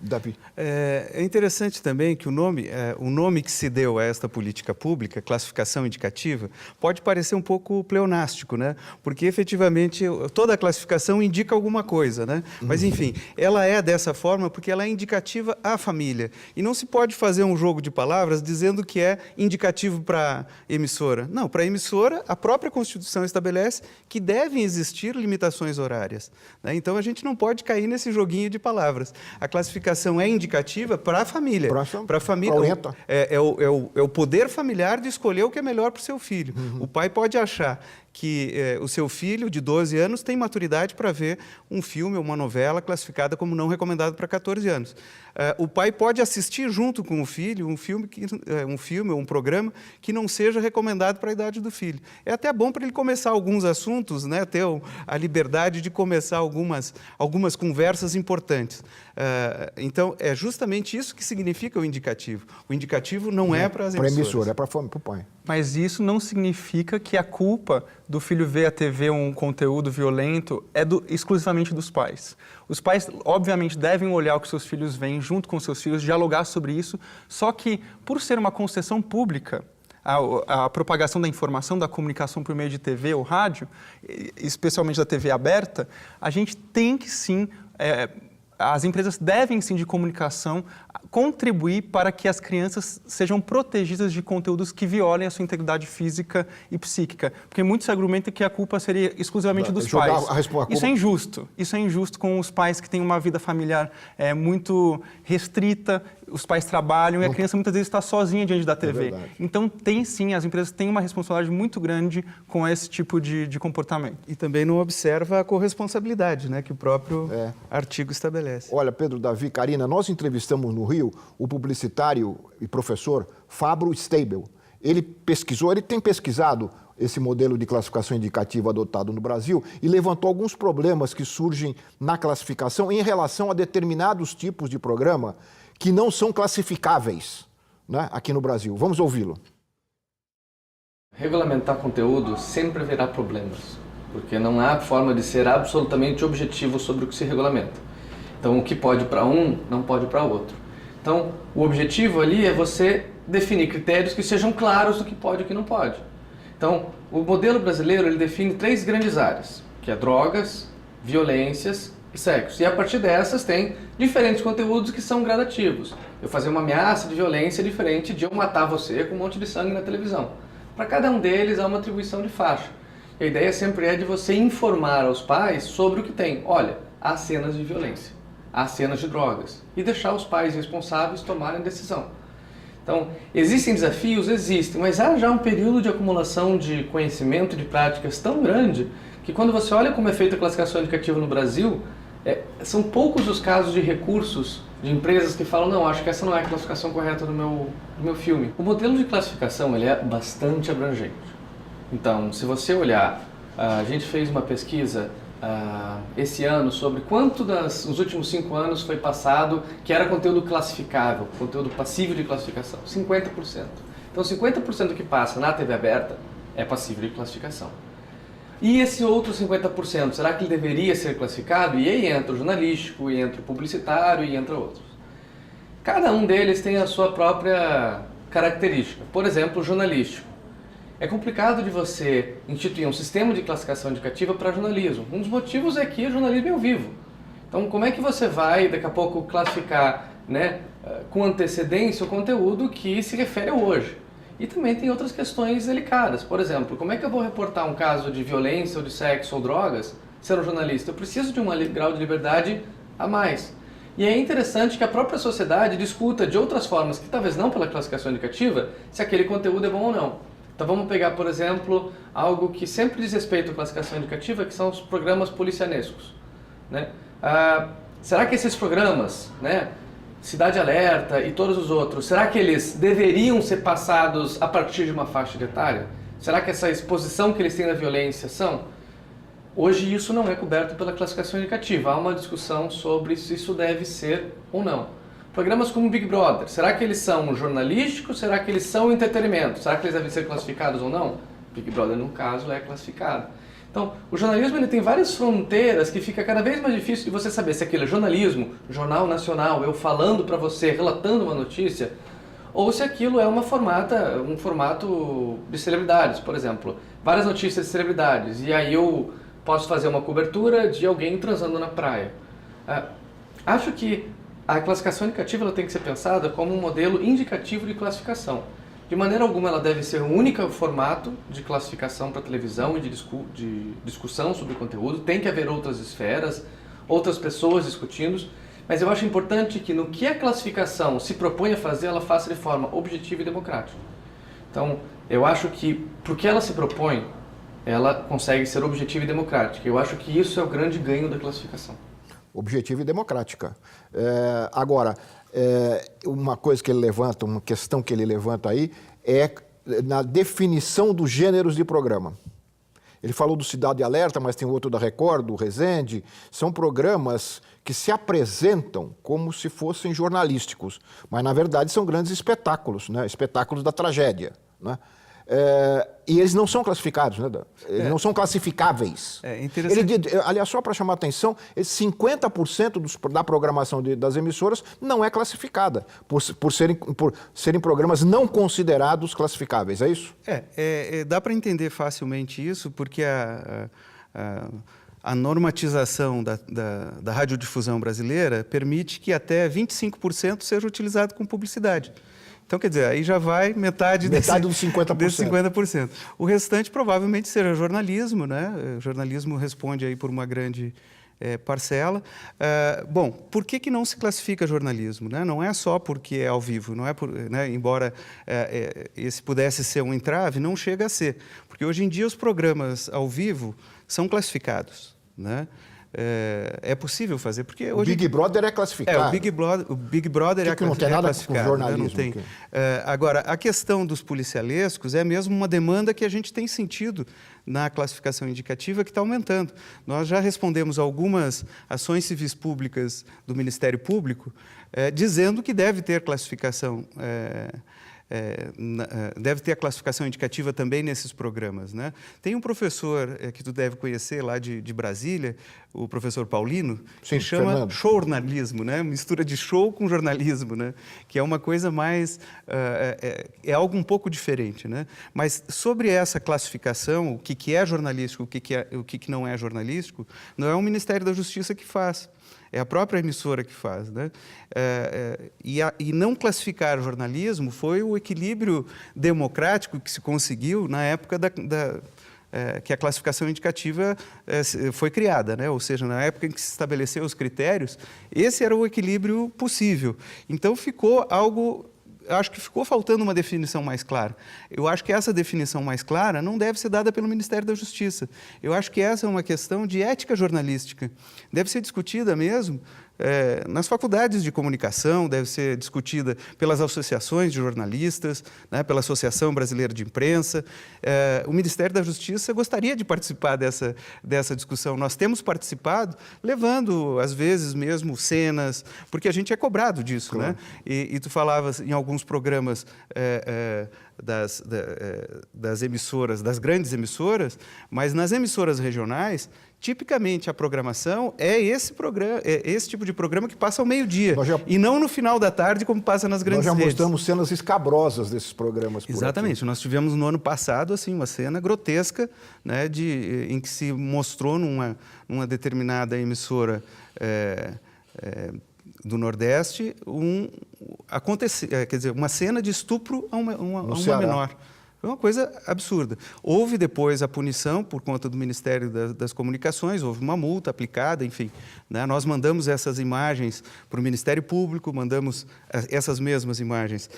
Davi. É interessante também que o nome que se deu a esta política pública, classificação indicativa, pode parecer um pouco pleonástico, né? Porque, efetivamente, toda a classificação indica alguma coisa, né? Mas, enfim, ela é dessa forma porque ela é indicativa à família. E não se pode fazer um jogo de palavras dizendo que é indicativo para a emissora. Não, para a emissora, a própria Constituição estabelece que devem existir limitações horárias, né? Então, a gente não pode cair nesse joguinho de palavras. A classificação é indicativa para a família. Para a família. É o poder familiar de escolher o que é melhor para o seu filho. O pai pode achar que o seu filho, de 12 anos, tem maturidade para ver um filme ou uma novela classificada como não recomendado para 14 anos. O pai pode assistir junto com o filho um filme ou um programa que não seja recomendado para a idade do filho. É até bom para ele começar alguns assuntos, né, ter a liberdade de começar algumas conversas importantes. Então, é justamente isso que significa o indicativo. O indicativo não é para as emissoras. Para a emissora, é para o pai. Mas isso não significa que a culpa do filho ver a TV um conteúdo violento é exclusivamente dos pais. Os pais, obviamente, devem olhar o que seus filhos veem junto com seus filhos, dialogar sobre isso, só que, por ser uma concessão pública, a propagação da informação, da comunicação por meio de TV ou rádio, especialmente da TV aberta, a gente tem que sim... As empresas devem, sim, de comunicação, contribuir para que as crianças sejam protegidas de conteúdos que violem a sua integridade física e psíquica. Porque muitos argumentam que a culpa seria exclusivamente dos pais. Isso é injusto. Isso é injusto com os pais que têm uma vida familiar muito restrita, os pais trabalham e a criança muitas vezes está sozinha diante da TV. Então, as empresas têm uma responsabilidade muito grande com esse tipo de comportamento. E também não observa a corresponsabilidade, né, que o próprio artigo estabelece. Olha, Pedro, Davi, Karina, nós entrevistamos no Rio o publicitário e professor Fabro Steibel. Ele tem pesquisado esse modelo de classificação indicativa adotado no Brasil e levantou alguns problemas que surgem na classificação em relação a determinados tipos de programa que não são classificáveis, né, aqui no Brasil. Vamos ouvi-lo. Regulamentar conteúdo sempre haverá problemas, porque não há forma de ser absolutamente objetivo sobre o que se regulamenta. Então, o que pode para um, não pode para outro. Então, o objetivo ali é você definir critérios que sejam claros do que pode e o que não pode. Então, o modelo brasileiro ele define 3 grandes áreas, que é drogas, violências e sexo. E a partir dessas tem diferentes conteúdos que são gradativos. Eu fazer uma ameaça de violência é diferente de eu matar você com um monte de sangue na televisão. Para cada um deles há uma atribuição de faixa. E a ideia sempre é de você informar aos pais sobre o que tem. Olha, há cenas de violência, há cenas de drogas. E deixar os pais responsáveis tomarem decisão. Então, existem desafios? Existem, mas há já um período de acumulação de conhecimento, de práticas tão grande, que quando você olha como é feita a classificação indicativa no Brasil, são poucos os casos de recursos de empresas que falam, não, acho que essa não é a classificação correta do meu filme. O modelo de classificação ele é bastante abrangente. Então, se você olhar, a gente fez uma pesquisa esse ano sobre quanto nos últimos 5 anos foi passado que era conteúdo classificável, conteúdo passível de classificação, 50%. Então 50% do que passa na TV aberta é passível de classificação. E esse outro 50%, será que ele deveria ser classificado? E aí entra o jornalístico, e entra o publicitário, e entra outros. Cada um deles tem a sua própria característica. Por exemplo, o jornalístico. É complicado de você instituir um sistema de classificação indicativa para jornalismo. Um dos motivos é que o jornalismo é ao vivo. Então, como é que você vai, daqui a pouco, classificar, né, com antecedência o conteúdo que se refere ao hoje? E também tem outras questões delicadas. Por exemplo, como é que eu vou reportar um caso de violência, ou de sexo, ou drogas, sendo jornalista? Eu preciso de um grau de liberdade a mais. E é interessante que a própria sociedade discuta de outras formas, que talvez não pela classificação indicativa, se aquele conteúdo é bom ou não. Então vamos pegar, por exemplo, algo que sempre diz respeito à classificação indicativa, que são os programas policianescos, né? Será que esses programas, né, Cidade Alerta e todos os outros, será que eles deveriam ser passados a partir de uma faixa etária? Será que essa exposição que eles têm na violência são? Hoje isso não é coberto pela classificação indicativa. Há uma discussão sobre se isso deve ser ou não. Programas como Big Brother, será que eles são jornalísticos? Será que eles são entretenimento? Será que eles devem ser classificados ou não? Big Brother, no caso, é classificado. Então, o jornalismo ele tem várias fronteiras que fica cada vez mais difícil de você saber se aquilo é jornalismo, jornal nacional, eu falando para você, relatando uma notícia, ou se aquilo é um formato de celebridades, por exemplo. Várias notícias de celebridades, e aí eu posso fazer uma cobertura de alguém transando na praia. Acho que a classificação indicativa ela tem que ser pensada como um modelo indicativo de classificação. De maneira alguma ela deve ser o único formato de classificação para televisão e de discussão sobre o conteúdo. Tem que haver outras esferas, outras pessoas discutindo, mas eu acho importante que no que a classificação se propõe a fazer, ela faça de forma objetiva e democrática. Então, eu acho que, para o que ela se propõe, ela consegue ser objetiva e democrática. Eu acho que isso é o grande ganho da classificação. Objetiva e democrática. Agora, uma coisa que ele levanta, uma questão que ele levanta aí, é na definição dos gêneros de programa. Ele falou do Cidade Alerta, mas tem outro da Record, do Resende. São programas que se apresentam como se fossem jornalísticos, mas na verdade são grandes espetáculos, né? Espetáculos da tragédia, né? E eles não são classificados, né? Eles não são classificáveis. É interessante. Aliás, só para chamar a atenção, 50% da programação das emissoras não é classificada, por serem programas não considerados classificáveis, é isso? Dá para entender facilmente isso, porque a normatização da radiodifusão brasileira permite que até 25% seja utilizado com publicidade. Então, quer dizer, aí já vai metade dos 50%. Desse 50%. O restante provavelmente será jornalismo, né? O jornalismo responde aí por uma grande parcela. Bom, por que não se classifica jornalismo? Né? Não é só porque é ao vivo, não é né? Embora esse pudesse ser um entrave, não chega a ser. Porque hoje em dia os programas ao vivo são classificados, né? É possível fazer, porque hoje... O Big Brother é classificado. O Big Brother é classificado. Não tem nada com jornalismo. Não tem. Agora, a questão dos policialescos é mesmo uma demanda que a gente tem sentido na classificação indicativa, que está aumentando. Nós já respondemos algumas ações civis públicas do Ministério Público dizendo que deve ter classificação deve ter a classificação indicativa também nesses programas, né? Tem um professor que tu deve conhecer lá de Brasília, o professor Paulino, que chama showrnalismo, né? Mistura de show com jornalismo, né? Que é uma coisa mais... é algo um pouco diferente, né? Mas sobre essa classificação, o que é jornalístico, o que não é jornalístico, não é o Ministério da Justiça que faz. É a própria emissora que faz, né? E não classificar jornalismo foi o equilíbrio democrático que se conseguiu na época que a classificação indicativa foi criada, né? Ou seja, na época em que se estabeleceu os critérios, esse era o equilíbrio possível. Então ficou algo... Acho que ficou faltando uma definição mais clara. Eu acho que essa definição mais clara não deve ser dada pelo Ministério da Justiça. Eu acho que essa é uma questão de ética jornalística. Deve ser discutida mesmo nas faculdades de comunicação, deve ser discutida pelas associações de jornalistas, né, pela Associação Brasileira de Imprensa. O Ministério da Justiça gostaria de participar dessa discussão. Nós temos participado, levando, às vezes mesmo, cenas, porque a gente é cobrado disso, claro, né? E tu falavas em alguns programas das emissoras, das grandes emissoras, mas nas emissoras regionais, tipicamente a programação é esse tipo de programa que passa ao meio-dia, e não no final da tarde, como passa nas grandes redes. Nós já mostramos cenas escabrosas desses programas. Exatamente. Nós tivemos no ano passado assim, uma cena grotesca, né, em que se mostrou numa determinada emissora do Nordeste uma cena de estupro a uma menor. Foi uma coisa absurda. Houve depois a punição por conta do Ministério das Comunicações, houve uma multa aplicada, enfim, né? Nós mandamos essas imagens para o Ministério Público, mandamos essas mesmas imagens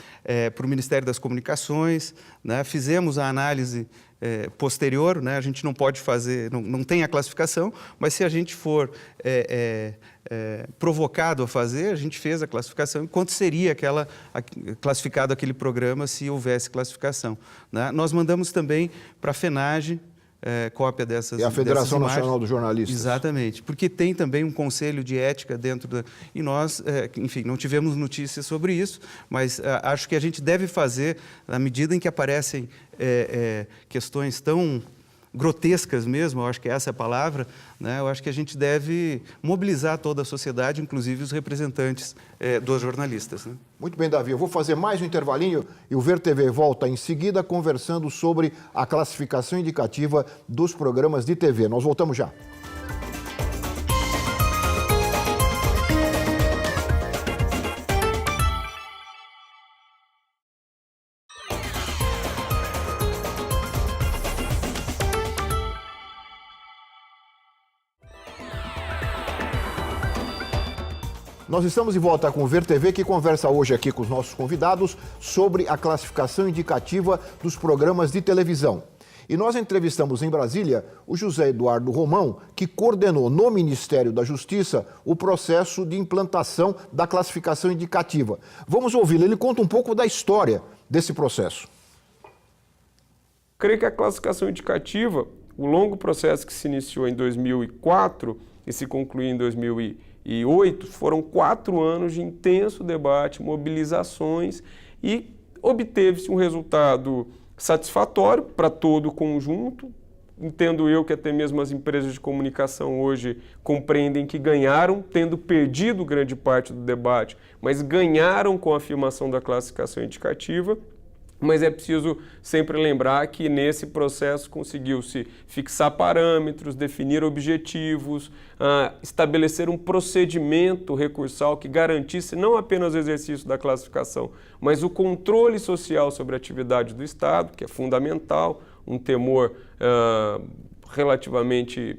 para o Ministério das Comunicações, né? Fizemos a análise posterior, né? A gente não pode fazer, não tem a classificação, mas se a gente for provocado a fazer, a gente fez a classificação, quanto seria classificado aquele programa se houvesse classificação, né? Nós mandamos também para a FENAGE cópia dessas imagens. É a Federação Nacional dos Jornalistas. Exatamente, porque tem também um conselho de ética dentro da... E nós, enfim, não tivemos notícias sobre isso, mas acho que a gente deve fazer, na medida em que aparecem questões tão grotescas mesmo, eu acho que essa é a palavra, né? Eu acho que a gente deve mobilizar toda a sociedade, inclusive os representantes dos jornalistas, né? Muito bem, Davi. Eu vou fazer mais um intervalinho e o Ver TV volta em seguida conversando sobre a classificação indicativa dos programas de TV. Nós voltamos já. Nós estamos de volta com o Ver TV, que conversa hoje aqui com os nossos convidados sobre a classificação indicativa dos programas de televisão. E nós entrevistamos em Brasília o José Eduardo Romão, que coordenou no Ministério da Justiça o processo de implantação da classificação indicativa. Vamos ouvi-lo, ele conta um pouco da história desse processo. Creio que a classificação indicativa, o longo processo que se iniciou em 2004 e se concluiu em 2008, foram 4 anos de intenso debate, mobilizações e obteve-se um resultado satisfatório para todo o conjunto. Entendo eu que até mesmo as empresas de comunicação hoje compreendem que ganharam, tendo perdido grande parte do debate, mas ganharam com a afirmação da classificação indicativa. Mas é preciso sempre lembrar que nesse processo conseguiu-se fixar parâmetros, definir objetivos, estabelecer um procedimento recursal que garantisse não apenas o exercício da classificação, mas o controle social sobre a atividade do Estado, que é fundamental, um temor relativamente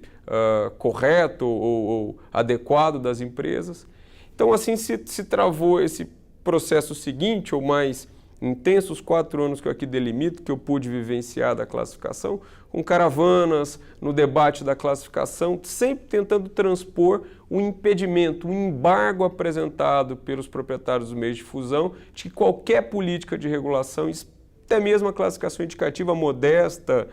correto ou adequado das empresas. Então, assim se travou esse processo seguinte, ou mais intensos 4 anos que eu aqui delimito, que eu pude vivenciar da classificação, com caravanas, no debate da classificação, sempre tentando transpor o impedimento, o embargo apresentado pelos proprietários dos meios de difusão de que qualquer política de regulação, até mesmo a classificação indicativa modesta,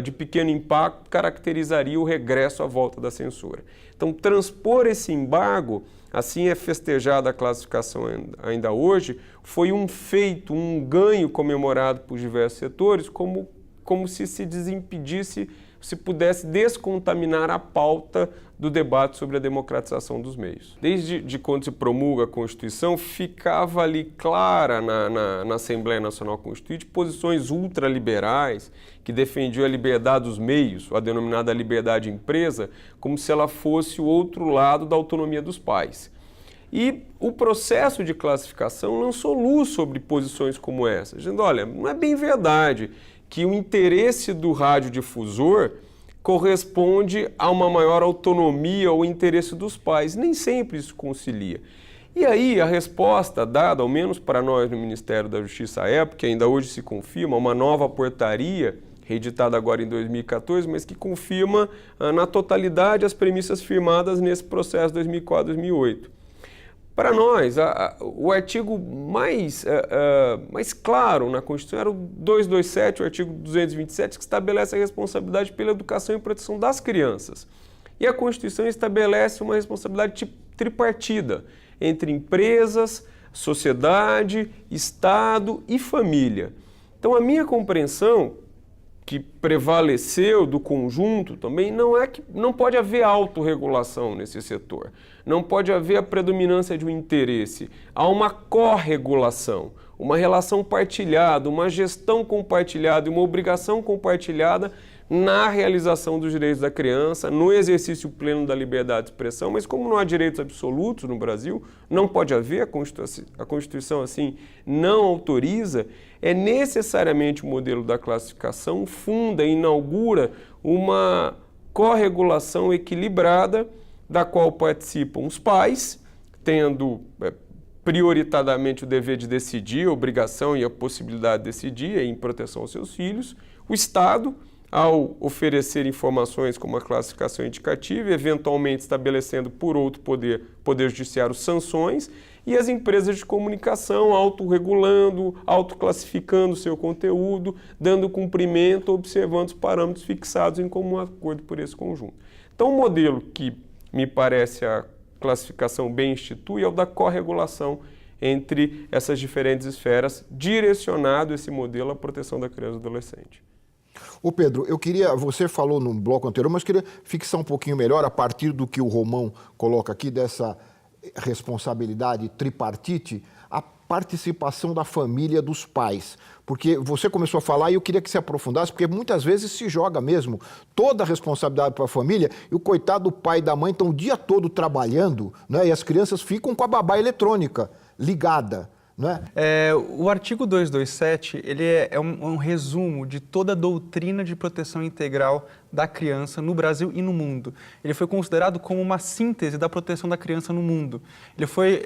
de pequeno impacto, caracterizaria o regresso à volta da censura. Então, transpor esse embargo, assim é festejada a classificação ainda hoje, foi um feito, um ganho comemorado por diversos setores, como se desimpedisse, se pudesse descontaminar a pauta do debate sobre a democratização dos meios. Desde quando se promulga a Constituição, ficava ali clara na Assembleia Nacional Constituinte posições ultraliberais que defendiam a liberdade dos meios, a denominada liberdade de empresa, como se ela fosse o outro lado da autonomia dos pais. E o processo de classificação lançou luz sobre posições como essa, dizendo, olha, não é bem verdade que o interesse do radiodifusor corresponde a uma maior autonomia ou interesse dos pais. Nem sempre isso concilia. E aí a resposta dada, ao menos para nós no Ministério da Justiça à época, que ainda hoje se confirma, uma nova portaria, reeditada agora em 2014, mas que confirma na totalidade as premissas firmadas nesse processo 2004-2008. Para nós, o artigo mais claro na Constituição era o 227, o artigo 227, que estabelece a responsabilidade pela educação e proteção das crianças. E a Constituição estabelece uma responsabilidade tripartida entre empresas, sociedade, Estado e família. Então, a minha compreensão, que prevaleceu do conjunto também, não é que não pode haver autorregulação nesse setor, não pode haver a predominância de um interesse, há uma corregulação, uma relação partilhada, uma gestão compartilhada e uma obrigação compartilhada na realização dos direitos da criança, no exercício pleno da liberdade de expressão, mas como não há direitos absolutos no Brasil, não pode haver, a Constituição assim não autoriza, é necessariamente o modelo da classificação funda e inaugura uma corregulação equilibrada da qual participam os pais, tendo prioritariamente o dever de decidir, a obrigação e a possibilidade de decidir em proteção aos seus filhos, O Estado, ao oferecer informações como a classificação indicativa, eventualmente estabelecendo por outro poder judiciário, sanções, e as empresas de comunicação autorregulando, autoclassificando o seu conteúdo, dando cumprimento, observando os parâmetros fixados em comum acordo por esse conjunto. Então, o modelo que me parece a classificação bem institui é o da corregulação entre essas diferentes esferas, direcionado esse modelo à proteção da criança e do adolescente. Ô Pedro, você falou no bloco anterior, mas queria fixar um pouquinho melhor a partir do que o Romão coloca aqui, dessa responsabilidade tripartite, a participação da família, dos pais. Porque você começou a falar e eu queria que você aprofundasse, porque muitas vezes se joga mesmo toda a responsabilidade para a família e o coitado do pai e da mãe estão o dia todo trabalhando, né, e as crianças ficam com a babá eletrônica ligada. O artigo 227 ele é um resumo de toda a doutrina de proteção integral da criança no Brasil e no mundo. Ele foi considerado como uma síntese da proteção da criança no mundo. Ele foi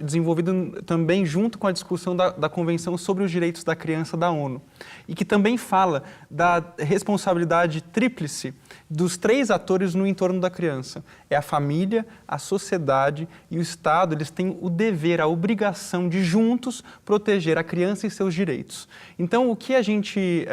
desenvolvido também junto com a discussão da Convenção sobre os Direitos da Criança da ONU, e que também fala da responsabilidade tríplice dos 3 atores no entorno da criança. É a família, a sociedade e o Estado. Eles têm o dever, a obrigação de juntos proteger a criança e seus direitos. Então, o que a gente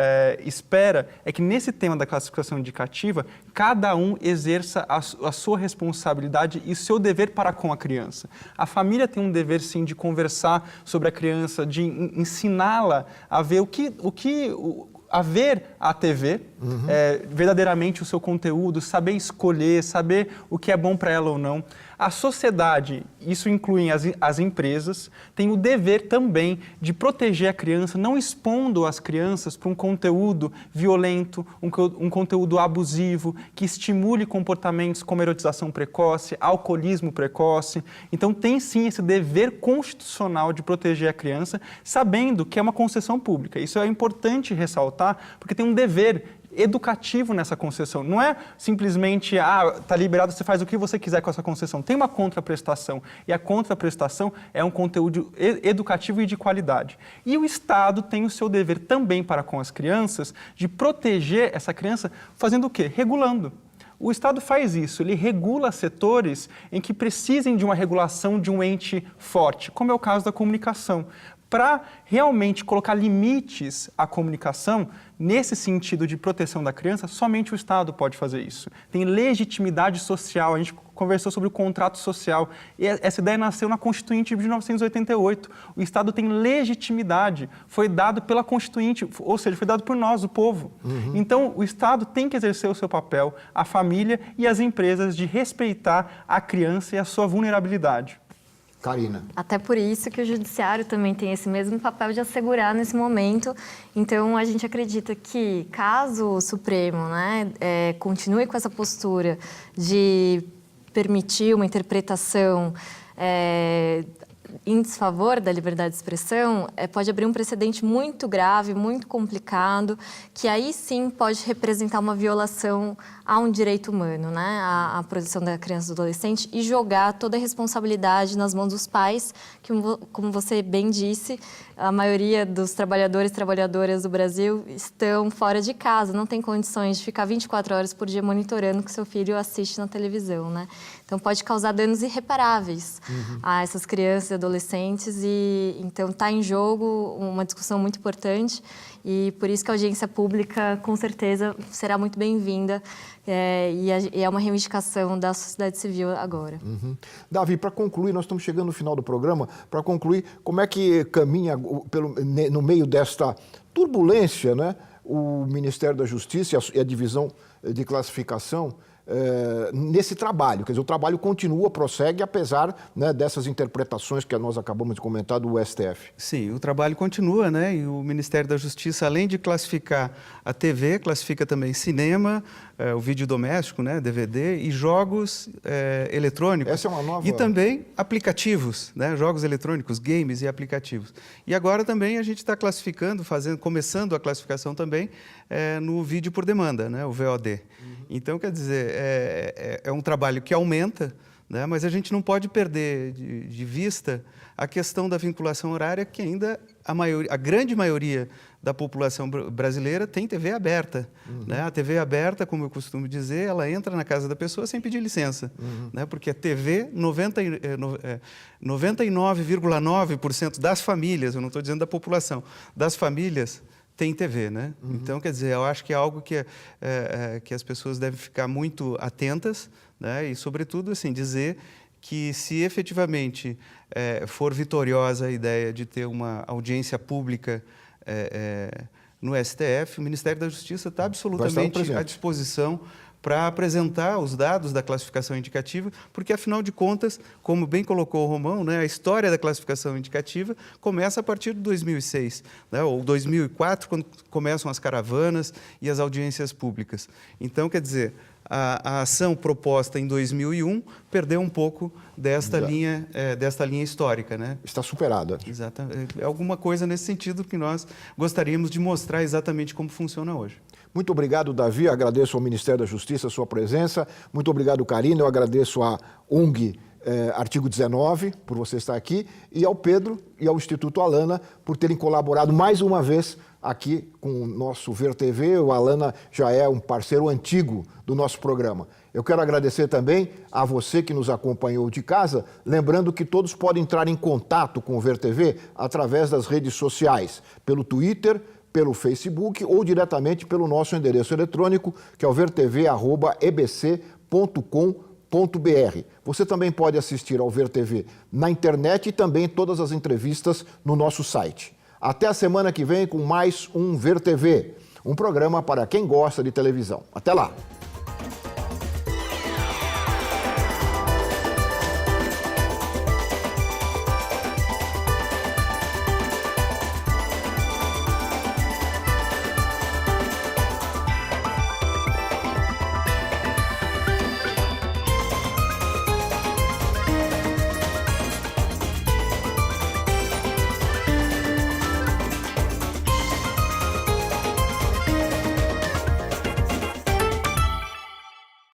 espera é que nesse tema da classificação indicativa, cada um exerça a sua responsabilidade e o seu dever para com a criança. A família tem um dever, sim, de conversar sobre a criança, de ensiná-la a ver a ver a TV, verdadeiramente o seu conteúdo, saber escolher, saber o que é bom para ela ou não. A sociedade, isso inclui as empresas, tem o dever também de proteger a criança, não expondo as crianças para um conteúdo violento, um conteúdo abusivo, que estimule comportamentos como erotização precoce, alcoolismo precoce. Então tem sim esse dever constitucional de proteger a criança, sabendo que é uma concessão pública. Isso é importante ressaltar, porque tem um dever educativo nessa concessão. Não é simplesmente, está liberado, você faz o que você quiser com essa concessão. Tem uma contraprestação, e a contraprestação é um conteúdo educativo e de qualidade. E o Estado tem o seu dever também para com as crianças de proteger essa criança fazendo o quê? Regulando. O Estado faz isso, ele regula setores em que precisem de uma regulação de um ente forte, como é o caso da comunicação. Para realmente colocar limites à comunicação, nesse sentido de proteção da criança, somente o Estado pode fazer isso. Tem legitimidade social, a gente conversou sobre o contrato social, e essa ideia nasceu na Constituinte de 1988. O Estado tem legitimidade, foi dado pela Constituinte, ou seja, foi dado por nós, o povo. Então, o Estado tem que exercer o seu papel, a família e as empresas, de respeitar a criança e a sua vulnerabilidade. Karina. Até por isso que o judiciário também tem esse mesmo papel de assegurar nesse momento. Então, a gente acredita que, caso o Supremo continue com essa postura de permitir uma interpretação em desfavor da liberdade de expressão, pode abrir um precedente muito grave, muito complicado, que aí sim pode representar uma violação a um direito humano, né? A proteção da criança e do adolescente, e jogar toda a responsabilidade nas mãos dos pais, que, como você bem disse, a maioria dos trabalhadores e trabalhadoras do Brasil estão fora de casa, não tem condições de ficar 24 horas por dia monitorando o que seu filho assiste na televisão, né? Então, pode causar danos irreparáveis a essas crianças e adolescentes, e então está em jogo uma discussão muito importante, e por isso que a audiência pública, com certeza, será muito bem-vinda, e é uma reivindicação da sociedade civil agora. Davi, para concluir, nós estamos chegando no final do programa, para concluir, como é que caminha no meio desta turbulência, né, o Ministério da Justiça e a Divisão de Classificação nesse trabalho? Quer dizer, o trabalho continua, prossegue, apesar, né, dessas interpretações que nós acabamos de comentar do STF. Sim, o trabalho continua, né? E o Ministério da Justiça, além de classificar a TV, classifica também cinema, o vídeo doméstico, né, DVD, e jogos eletrônicos. Essa é uma nova... E também aplicativos, né, jogos eletrônicos, games e aplicativos. E agora também a gente está classificando, começando a classificação também no vídeo por demanda, né, o VOD. Então, quer dizer, é um trabalho que aumenta, né, mas a gente não pode perder de vista a questão da vinculação horária, que ainda a grande maioria da população brasileira tem TV aberta. Né? A TV aberta, como eu costumo dizer, ela entra na casa da pessoa sem pedir licença. Né? Porque a TV, 99,9% das famílias, eu não estou dizendo da população, das famílias tem TV. Né? Então, quer dizer, eu acho que é algo que as pessoas devem ficar muito atentas, né? E, sobretudo, assim, dizer que se efetivamente for vitoriosa a ideia de ter uma audiência pública no STF, o Ministério da Justiça está absolutamente à disposição para apresentar os dados da classificação indicativa, porque, afinal de contas, como bem colocou o Romão, né, a história da classificação indicativa começa a partir de 2006, né, ou 2004, quando começam as caravanas e as audiências públicas. Então, quer dizer, a ação proposta em 2001 perdeu um pouco desta linha histórica. Né? Está superada. Exatamente. É alguma coisa nesse sentido que nós gostaríamos de mostrar exatamente como funciona hoje. Muito obrigado, Davi. Agradeço ao Ministério da Justiça a sua presença. Muito obrigado, Karina. Eu agradeço à ONG Artigo 19 por você estar aqui e ao Pedro e ao Instituto Alana por terem colaborado mais uma vez aqui com o nosso Ver TV. O Alana já é um parceiro antigo do nosso programa. Eu quero agradecer também a você que nos acompanhou de casa, lembrando que todos podem entrar em contato com o Ver TV através das redes sociais, pelo Twitter, pelo Facebook ou diretamente pelo nosso endereço eletrônico, que é o vertv@ebc.com.br. Você também pode assistir ao Ver TV na internet e também todas as entrevistas no nosso site. Até a semana que vem com mais um Ver TV, um programa para quem gosta de televisão. Até lá!